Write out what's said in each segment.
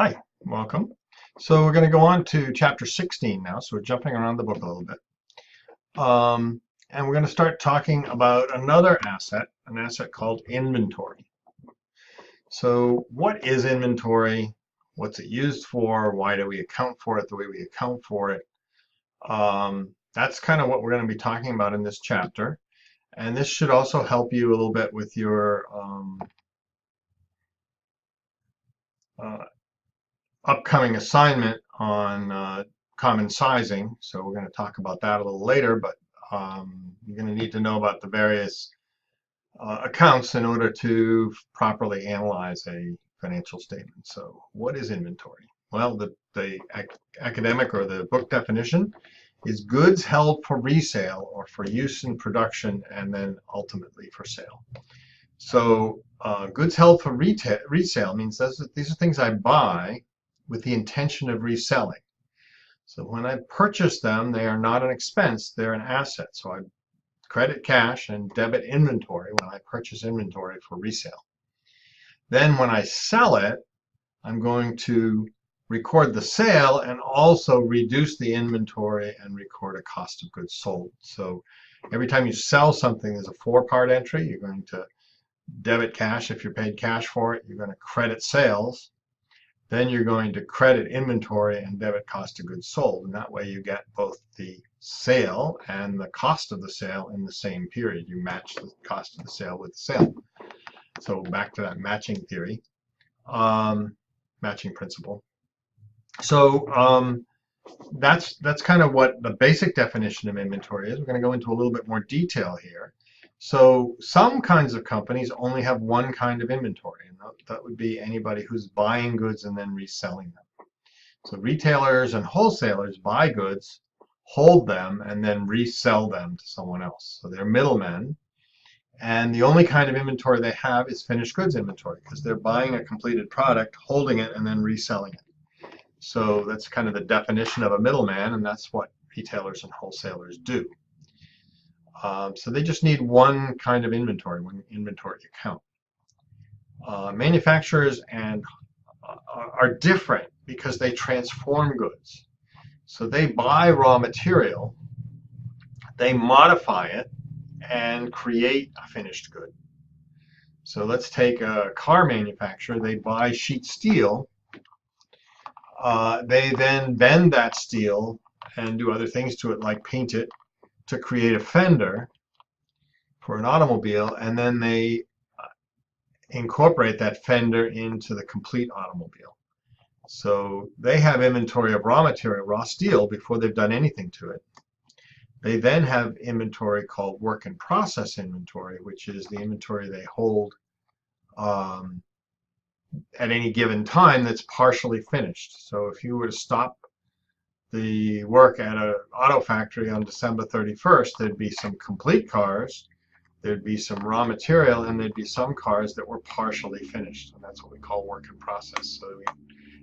Hi, welcome. So we're going to go on to chapter 16 now, so we're jumping around the book a little bit. And we're going to start talking about another asset, an asset called inventory. So what is inventory? What's it used for? Why do we account for it the way we account for it? That's kind of what we're going to be talking about in this chapter. And this should also help you a little bit with your upcoming assignment on common sizing. So we're going to talk about that a little later, but you're going to need to know about the various accounts in order to properly analyze a financial statement. So what is inventory? Well, the academic or the book definition is goods held for resale or for use in production and then ultimately for sale. So goods held for resale means these are things I buy with the intention of reselling. So when I purchase them, they are not an expense, they're an asset. So I credit cash and debit inventory when I purchase inventory for resale. Then when I sell it, I'm going to record the sale and also reduce the inventory and record a cost of goods sold. So every time you sell something, there's a four-part entry. You're going to debit cash if you're paid cash for it. You're going to credit sales. Then you're going to credit inventory and debit cost of goods sold. And that way you get both the sale and the cost of the sale in the same period. You match the cost of the sale with the sale. So back to that matching theory, matching principle. So that's kind of what the basic definition of inventory is. We're going to go into a little bit more detail here. So some kinds of companies only have one kind of inventory, and that would be anybody who's buying goods and then reselling them. So retailers and wholesalers buy goods, hold them, and then resell them to someone else. So they're middlemen, and the only kind of inventory they have is finished goods inventory because they're buying a completed product, holding it, and then reselling it. So that's kind of the definition of a middleman, and that's what retailers and wholesalers do. So they just need one kind of inventory, one inventory account. Manufacturers are different because they transform goods. So they buy raw material, they modify it, and create a finished good. So let's take a car manufacturer. They buy sheet steel. They then bend that steel and do other things to it, like paint it, to create a fender for an automobile, and then they incorporate that fender into the complete automobile. So they have inventory of raw material, raw steel, before they've done anything to it. They then have inventory called work in process inventory, which is the inventory they hold at any given time that's partially finished. So if you were to stop the work at an auto factory on December 31st, there'd be some complete cars, there'd be some raw material, and there'd be some cars that were partially finished. And that's what we call work in process. So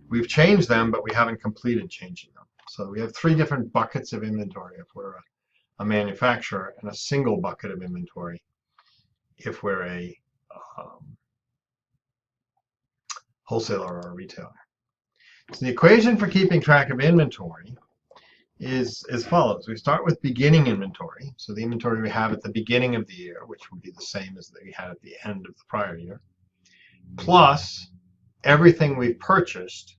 we've changed them, but we haven't completed changing them. So we have three different buckets of inventory if we're a manufacturer, and a single bucket of inventory if we're a wholesaler or a retailer. So the equation for keeping track of inventory is as follows. We start with beginning inventory. So the inventory we have at the beginning of the year, which would be the same as that we had at the end of the prior year, plus everything we've purchased,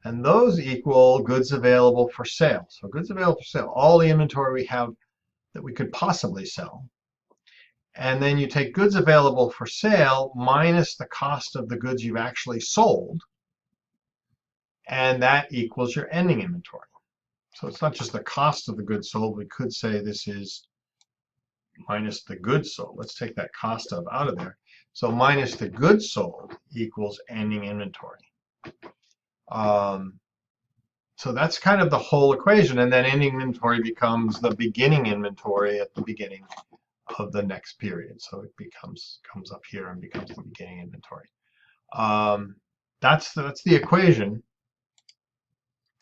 and those equal goods available for sale. So goods available for sale, all the inventory we have that we could possibly sell. And then you take goods available for sale minus the cost of the goods you've actually sold, and that equals your ending inventory. So it's not just the cost of the goods sold. We could say this is minus the goods sold. Let's take that cost of out of there. So minus the goods sold equals ending inventory. So that's kind of the whole equation. And then ending inventory becomes the beginning inventory at the beginning of the next period. So it comes up here and becomes the beginning inventory. That's the equation.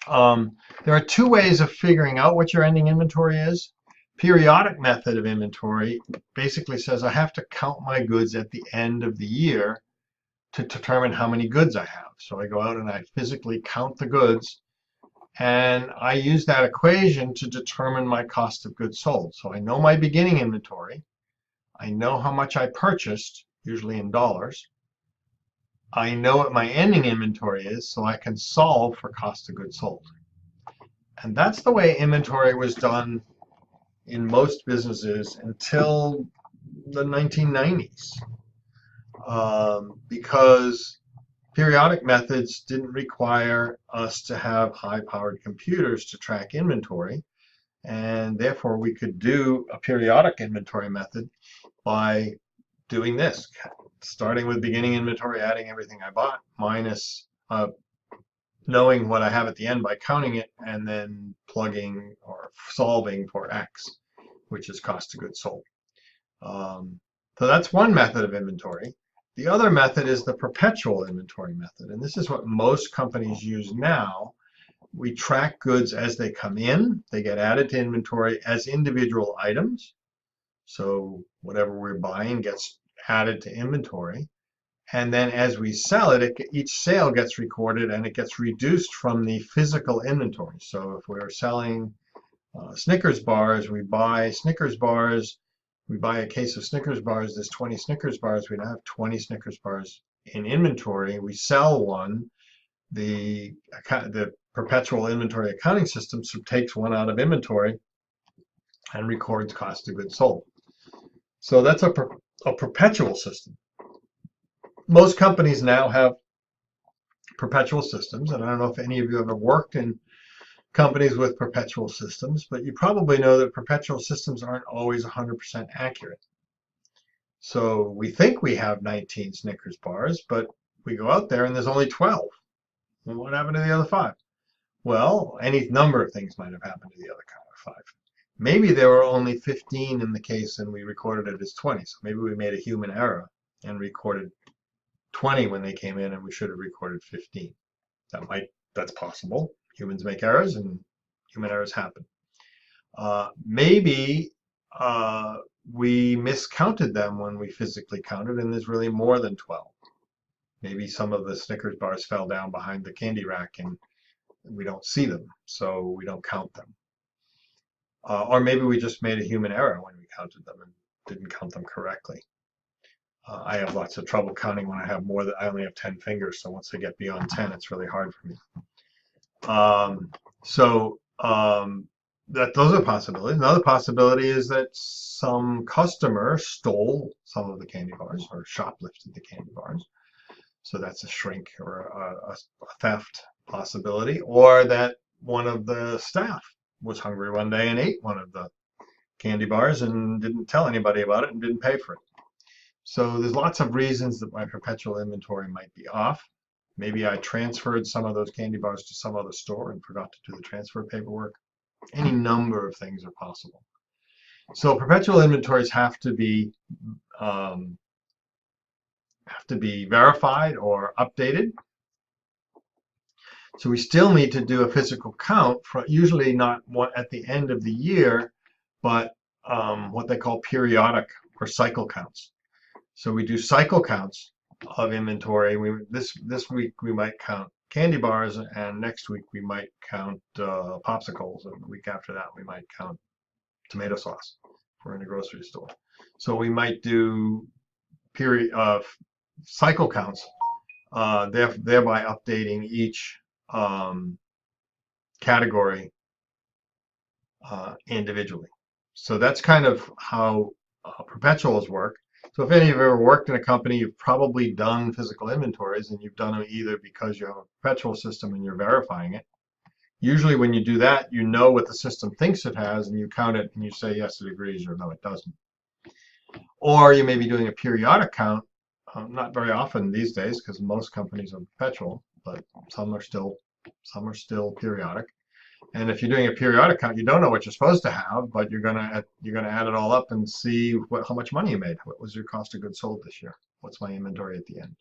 There are two ways of figuring out what your ending inventory is. Periodic method of inventory basically says I have to count my goods at the end of the year to determine how many goods I have. So I go out and I physically count the goods, and I use that equation to determine my cost of goods sold. So I know my beginning inventory. I know how much I purchased, usually in dollars. I know what my ending inventory is, so I can solve for cost of goods sold. And that's the way inventory was done in most businesses until the 1990s, because periodic methods didn't require us to have high-powered computers to track inventory, and therefore we could do a periodic inventory method by doing this, starting with beginning inventory, adding everything I bought, minus knowing what I have at the end by counting it, and then plugging or solving for X, which is cost of goods sold. So that's one method of inventory. The other method is the perpetual inventory method, and this is what most companies use now. We track goods as they come in. They get added to inventory as individual items. So whatever we're buying gets added to inventory. And then as we sell it, each sale gets recorded and it gets reduced from the physical inventory. So if we're selling Snickers bars, we buy Snickers bars. We buy a case of Snickers bars, there's 20 Snickers bars, we don't have 20 Snickers bars in inventory. We sell one. The perpetual inventory accounting system takes one out of inventory and records cost of goods sold. So that's a perpetual system. Most companies now have perpetual systems, and I don't know if any of you ever worked in companies with perpetual systems, but you probably know that perpetual systems aren't always 100% accurate. So we think we have 19 Snickers bars, but we go out there and there's only 12. Well, what happened to the other 5? Well, any number of things might have happened to the other 5. Maybe there were only 15 in the case and we recorded it as 20. So maybe we made a human error and recorded 20 when they came in and we should have recorded 15. That's possible. Humans make errors and human errors happen. Maybe we miscounted them when we physically counted and there's really more than 12. Maybe some of the Snickers bars fell down behind the candy rack and we don't see them, so we don't count them. Or maybe we just made a human error when we counted them and didn't count them correctly. I have lots of trouble counting when I have more than, I only have 10 fingers, so once I get beyond 10, it's really hard for me. Those are possibilities. Another possibility is that some customer stole some of the candy bars or shoplifted the candy bars. So that's a shrink or a theft possibility, or that one of the staff was hungry one day and ate one of the candy bars and didn't tell anybody about it and didn't pay for it. So there's lots of reasons that my perpetual inventory might be off. Maybe I transferred some of those candy bars to some other store and forgot to do the transfer paperwork. Any number of things are possible. So perpetual inventories have to be verified or updated. So we still need to do a physical count, usually not at the end of the year, but what they call periodic or cycle counts. So we do cycle counts of inventory. This week we might count candy bars, and next week we might count popsicles, and the week after that we might count tomato sauce if we're in a grocery store. So we might do cycle counts, thereby updating each category individually. So that's kind of how perpetuals work. So if any of you have ever worked in a company, you've probably done physical inventories, and you've done them either because you have a perpetual system and you're verifying it. Usually when you do that, you know what the system thinks it has, and you count it and you say, yes, it agrees, or no, it doesn't. Or you may be doing a periodic count, not very often these days because most companies are perpetual, but some are still periodic. And if you're doing a periodic count, you don't know what you're supposed to have, but you're gonna add it all up and see how much money you made. What was your cost of goods sold this year? What's my inventory at the end?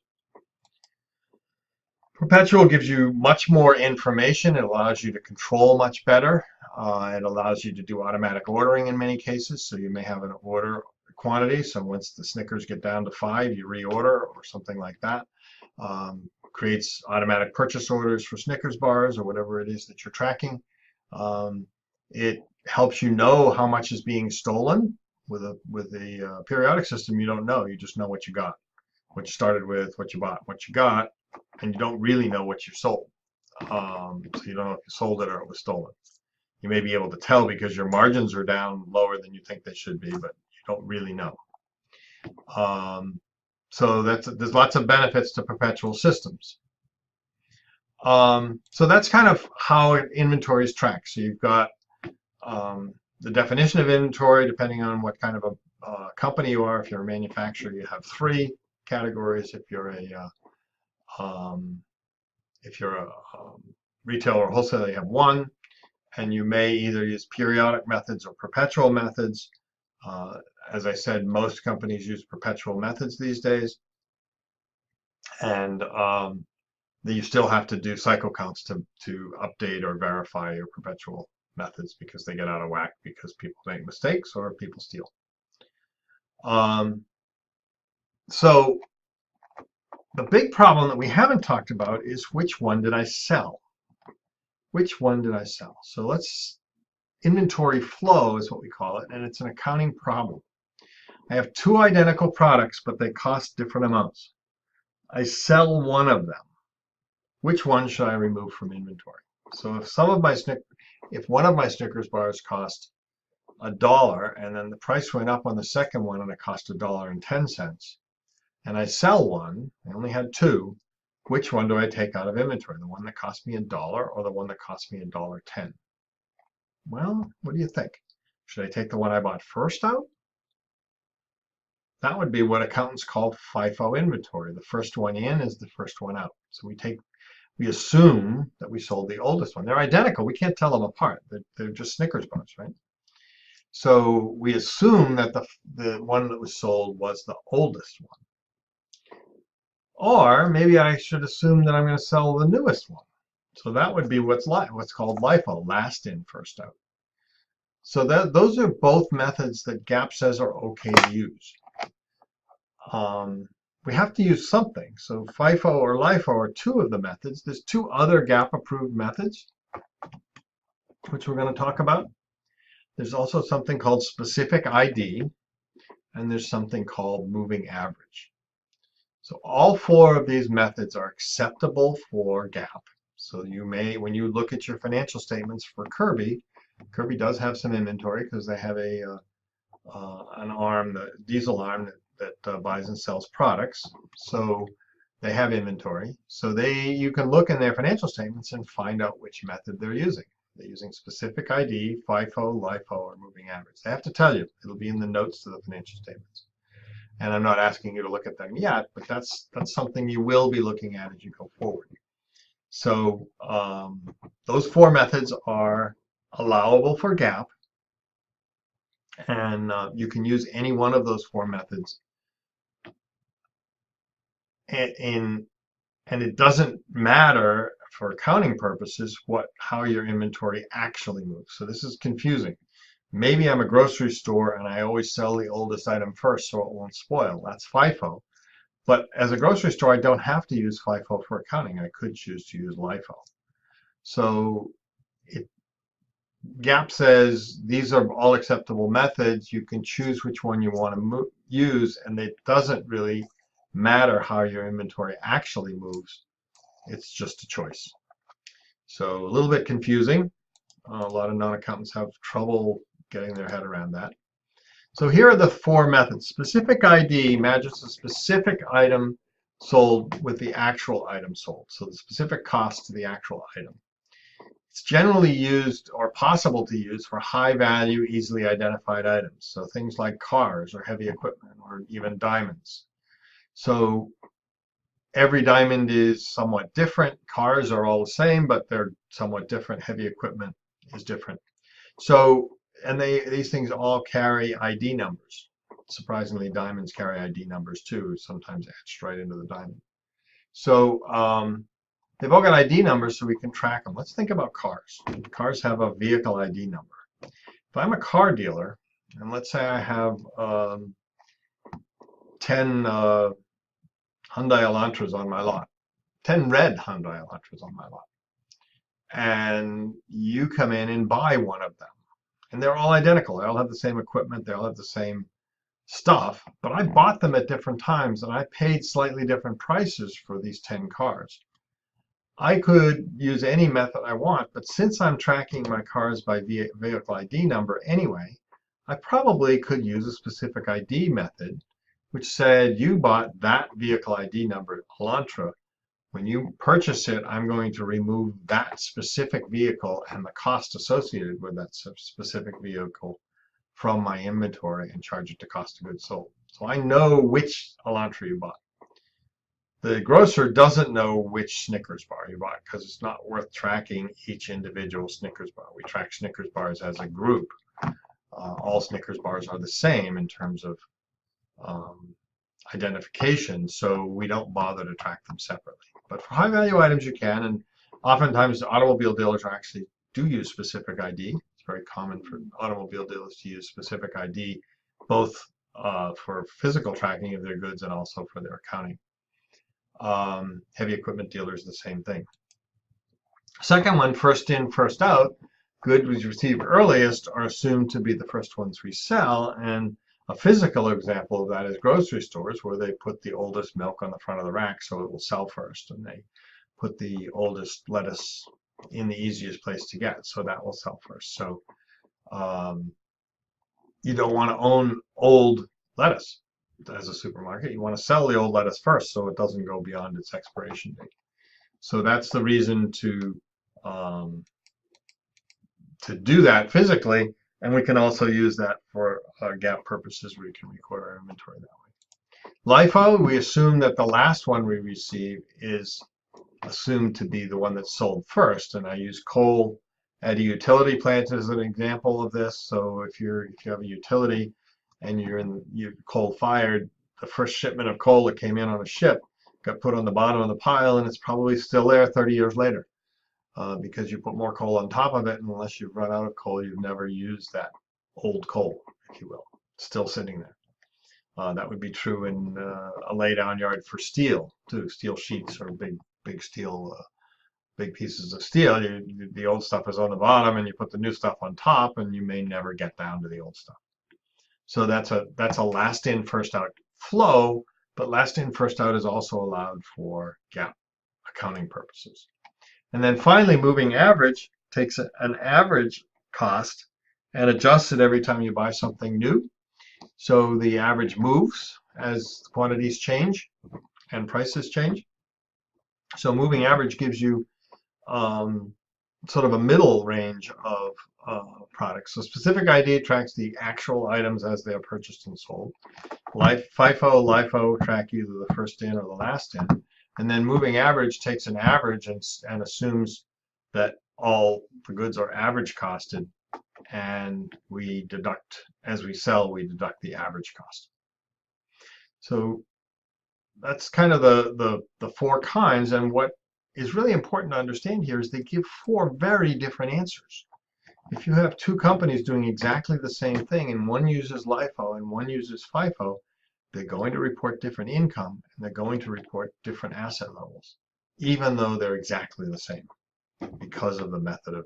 Perpetual gives you much more information. It allows you to control much better. It allows you to do automatic ordering in many cases. So you may have an order quantity. So once the Snickers get down to 5, you reorder or something like that. creates automatic purchase orders for Snickers bars or whatever it is that you're tracking. It helps you know how much is being stolen. With a periodic system, you don't know. You just know what you got, what you started with, what you bought, what you got, and you don't really know what you sold. So you don't know if you sold it or it was stolen. You may be able to tell because your margins are down lower than you think they should be, but you don't really know. So there's lots of benefits to perpetual systems. So that's kind of how inventory is tracked. So you've got the definition of inventory, depending on what kind of a company you are. If you're a manufacturer, you have 3 categories. If you're a retailer or wholesaler, you have 1. And you may either use periodic methods or perpetual methods. As I said, most companies use perpetual methods these days. And you still have to do cycle counts to update or verify your perpetual methods because they get out of whack because people make mistakes or people steal. So the big problem that we haven't talked about is which one did I sell? Which one did I sell? So inventory flow is what we call it, and it's an accounting problem. I have 2 identical products, but they cost different amounts. I sell one of them. Which one should I remove from inventory? So if one of my Snickers bars cost $1, and then the price went up on the second one and it cost $1.10, and I sell one, I only had 2, which one do I take out of inventory? The one that cost me $1 or the one that cost me $1.10? Well, what do you think? Should I take the one I bought first out? That would be what accountants call FIFO inventory. The first one in is the first one out. So we assume that we sold the oldest one. They're identical. We can't tell them apart. They're just Snickers bars, right? So we assume that the one that was sold was the oldest one. Or maybe I should assume that I'm going to sell the newest one. So that would be what's called LIFO, last in, first out. So those are both methods that GAAP says are okay to use. We have to use something. So FIFO or LIFO are 2 of the methods. There's 2 other GAAP approved methods, which we're going to talk about. There's also something called specific ID, and there's something called moving average. So all 4 of these methods are acceptable for GAAP. So you may, when you look at your financial statements for Kirby does have some inventory because they have an arm, the diesel arm that buys and sells products. So they have inventory. So you can look in their financial statements and find out which method they're using. They're using specific ID, FIFO, LIFO, or moving average. They have to tell you. It'll be in the notes to the financial statements. And I'm not asking you to look at them yet, but that's something you will be looking at as you go forward. So those 4 methods are allowable for GAAP, and you can use any one of those 4 methods. And it doesn't matter for accounting purposes how your inventory actually moves. So this is confusing. Maybe I'm a grocery store and I always sell the oldest item first so it won't spoil. That's FIFO. But as a grocery store, I don't have to use FIFO for accounting. I could choose to use LIFO. So GAAP says these are all acceptable methods. You can choose which one you want to use, and it doesn't really matter how your inventory actually moves. It's just a choice. So a little bit confusing. A lot of non-accountants have trouble getting their head around that. So here are the 4 methods. Specific ID matches a specific item sold with the actual item sold. So the specific cost to the actual item. It's generally used or possible to use for high value, easily identified items. So things like cars or heavy equipment or even diamonds. So every diamond is somewhat different. Cars are all the same, but they're somewhat different. Heavy equipment is different. So, and these things all carry ID numbers. Surprisingly, diamonds carry ID numbers too, sometimes etched right into the diamond. So they've all got ID numbers so we can track them. Let's think about cars. Cars have a vehicle ID number. If I'm a car dealer, and let's say I have 10 Hyundai Elantras on my lot, 10 red Hyundai Elantras on my lot. And you come in and buy one of them. And they're all identical. They all have the same equipment. They all have the same stuff. But I bought them at different times, and I paid slightly different prices for these 10 cars. I could use any method I want, but since I'm tracking my cars by vehicle ID number anyway, I probably could use a specific ID method, which said you bought that vehicle ID number, Elantra. When you purchase it, I'm going to remove that specific vehicle and the cost associated with that specific vehicle from my inventory and charge it to cost of goods sold. So I know which Elantra you bought. The grocer doesn't know which Snickers bar you bought because it's not worth tracking each individual Snickers bar. We track Snickers bars as a group. All Snickers bars are the same in terms of identification, so we don't bother to track them separately. But for high value items you can, and oftentimes the automobile dealers actually do use specific ID. It's very common for automobile dealers to use specific ID, both for physical tracking of their goods and also for their accounting. Heavy equipment dealers, the same thing. Second one, first in, first out. Goods we receive earliest are assumed to be the first ones we sell, and a physical example of that is grocery stores, where they put the oldest milk on the front of the rack so it will sell first, and they put the oldest lettuce in the easiest place to get, so that will sell first. So you don't want to own old lettuce as a supermarket. You want to sell the old lettuce first so it doesn't go beyond its expiration date. So that's the reason to do that physically, and we can also use that for GAAP purposes where we can record our inventory that way. LIFO, we assume that the last one we receive is assumed to be the one that's sold first, and I use coal at a utility plant as an example of this. So if you have a utility and you're coal fired, the first shipment of coal that came in on a ship got put on the bottom of the pile, and it's probably still there 30 years later. Because you put more coal on top of it, and unless you've run out of coal, you've never used that old coal, if you will. It's still sitting there. That would be true in a laydown yard for steel, too. Steel sheets or big steel, big pieces of steel. The old stuff is on the bottom, and you put the new stuff on top, and you may never get down to the old stuff. So that's a last in, first out flow, but last in, first out is also allowed for GAAP accounting purposes. And then finally, moving average takes an average cost and adjusts it every time you buy something new. So the average moves as quantities change and prices change. So moving average gives you sort of a middle range of products. So specific ID tracks the actual items as they are purchased and sold. FIFO, LIFO track either the first in or the last in. And then moving average takes an average and assumes that all the goods are average costed, and we deduct, as we sell, we deduct the average cost. So that's kind of the four kinds, and what is really important to understand here is they give four very different answers. If you have two companies doing exactly the same thing, and one uses LIFO and one uses FIFO, they're going to report different income, and they're going to report different asset levels, even though they're exactly the same because of the method of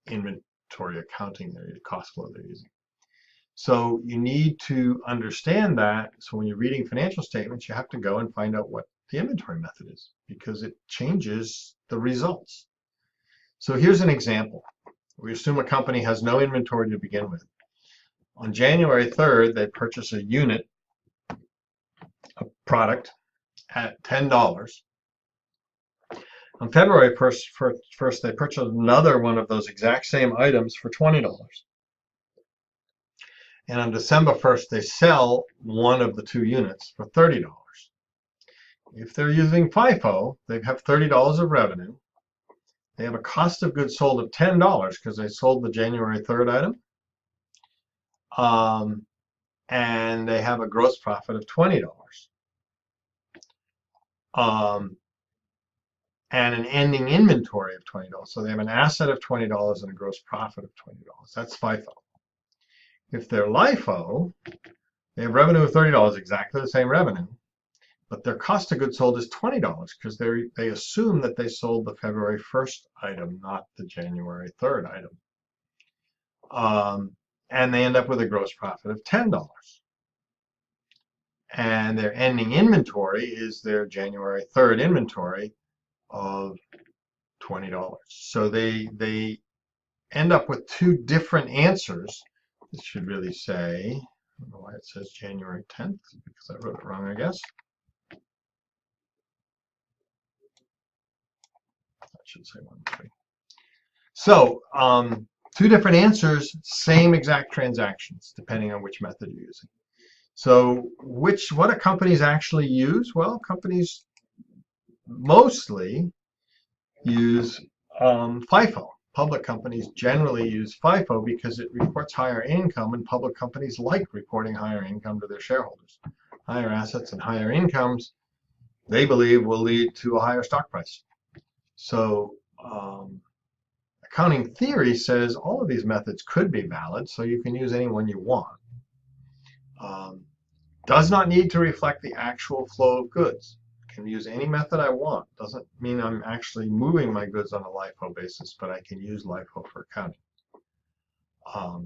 inventory accounting, the cost flow they're using. So you need to understand that. So when you're reading financial statements, you have to go and find out what the inventory method is, because it changes the results. So here's an example. We assume a company has no inventory to begin with. On January 3rd, they purchase a unit, a product, at $10. On February 1st, they purchase another one of those exact same items for $20. And on December 1st, they sell one of the two units for $30. If they're using FIFO, they have $30 of revenue. They have a cost of goods sold of $10 because they sold the January 3rd item. And they have a gross profit of $20. And an ending inventory of $20. So they have an asset of $20 and a gross profit of $20. That's FIFO. If they're LIFO, they have revenue of $30, exactly the same revenue, but their cost of goods sold is $20 because they assume that they sold the February 1st item, not the January 3rd item. And they end up with a gross profit of $10. And their ending inventory is their January 3rd inventory of $20. So they end up with two different answers. This should really say, I don't know why it says January 10th, because I wrote it wrong, I guess. That should say 1-3. So two different answers, same exact transactions, depending on which method you're using. So what do companies actually use? Well, companies mostly use FIFO. Public companies generally use FIFO because it reports higher income, and public companies like reporting higher income to their shareholders. Higher assets and higher incomes, they believe, will lead to a higher stock price. So accounting theory says all of these methods could be valid, so you can use any one you want. Does not need to reflect the actual flow of goods. Can use any method I want. Doesn't mean I'm actually moving my goods on a LIFO basis, but I can use LIFO for accounting.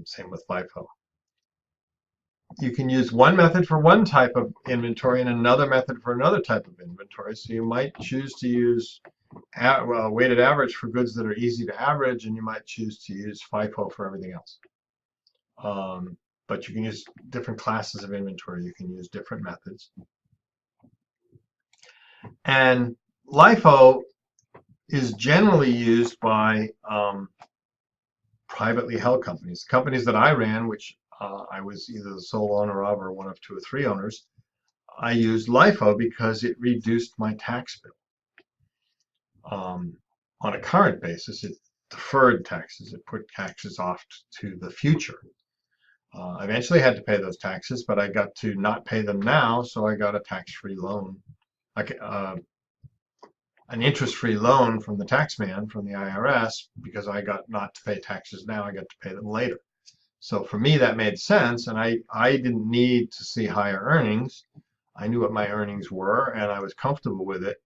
Same with FIFO. You can use one method for one type of inventory and another method for another type of inventory. So you might choose to use weighted average for goods that are easy to average, and you might choose to use FIFO for everything else. But you can use different classes of inventory. You can use different methods. And LIFO is generally used by privately held companies. Companies that I ran, which I was either the sole owner of or one of 2 or 3 owners, I used LIFO because it reduced my tax bill. On a current basis, it deferred taxes. It put taxes off to the future. I eventually had to pay those taxes, but I got to not pay them now, so I got a tax-free loan, an interest-free loan from the taxman, from the IRS, because I got not to pay taxes now, I got to pay them later. So for me, that made sense, and I didn't need to see higher earnings. I knew what my earnings were, and I was comfortable with it.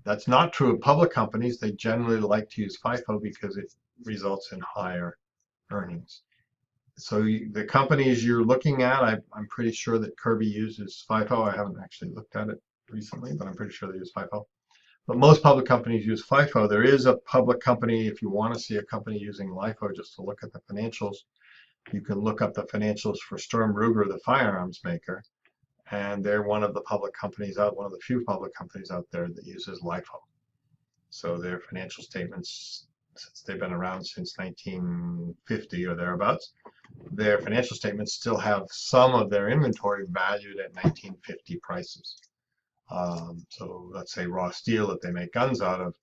That's not true of public companies. They generally like to use FIFO because it results in higher earnings. So the companies you're looking at, I'm pretty sure that Kirby uses FIFO. I haven't actually looked at it recently, but I'm pretty sure they use FIFO. But most public companies use FIFO. There is a public company, if you want to see a company using LIFO just to look at the financials, you can look up the financials for Sturm Ruger, the firearms maker, and they're one of the public companies one of the few public companies out there that uses LIFO. So their financial statements, since they've been around since 1950 or thereabouts, their financial statements still have some of their inventory valued at 1950 prices. So let's say raw steel that they make guns out of,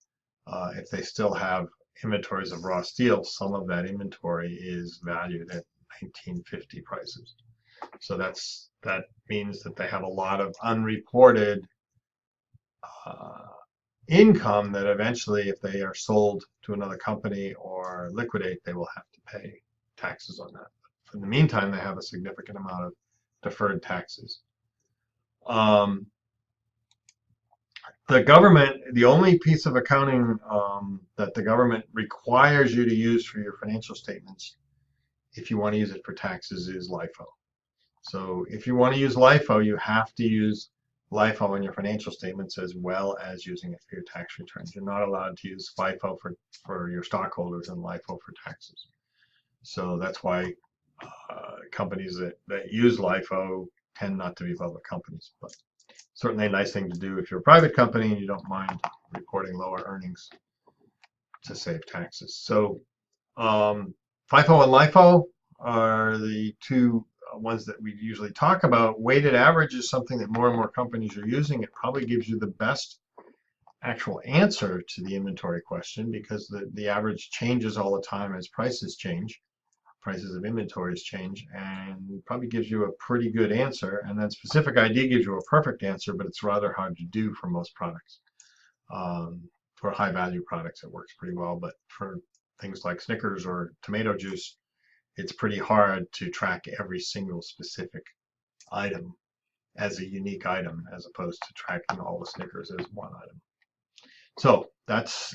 if they still have inventories of raw steel, some of that inventory is valued at 1950 prices. So that means that they have a lot of unreported income that eventually, if they are sold to another company or liquidate, they will have to pay taxes on that. In the meantime, they have a significant amount of deferred taxes. The government, the only piece of accounting that the government requires you to use for your financial statements, if you want to use it for taxes, is LIFO. So if you want to use LIFO, you have to use LIFO in your financial statements as well as using it for your tax returns. You're not allowed to use FIFO for your stockholders and LIFO for taxes. So that's why companies that use LIFO tend not to be public companies. But certainly a nice thing to do if you're a private company and you don't mind reporting lower earnings to save taxes. So FIFO and LIFO are the two ones that we usually talk about. Weighted average is something that more and more companies are using. It probably gives you the best actual answer to the inventory question because the average changes all the time as prices change. Prices of inventories change, and probably gives you a pretty good answer. And then specific ID gives you a perfect answer, but it's rather hard to do for most products. For high value products, it works pretty well, but for things like Snickers or tomato juice, it's pretty hard to track every single specific item as a unique item as opposed to tracking all the stickers as one item. So that's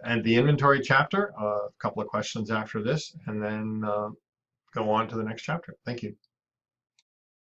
and the inventory chapter. A couple of questions after this, and then go on to the next chapter. Thank you.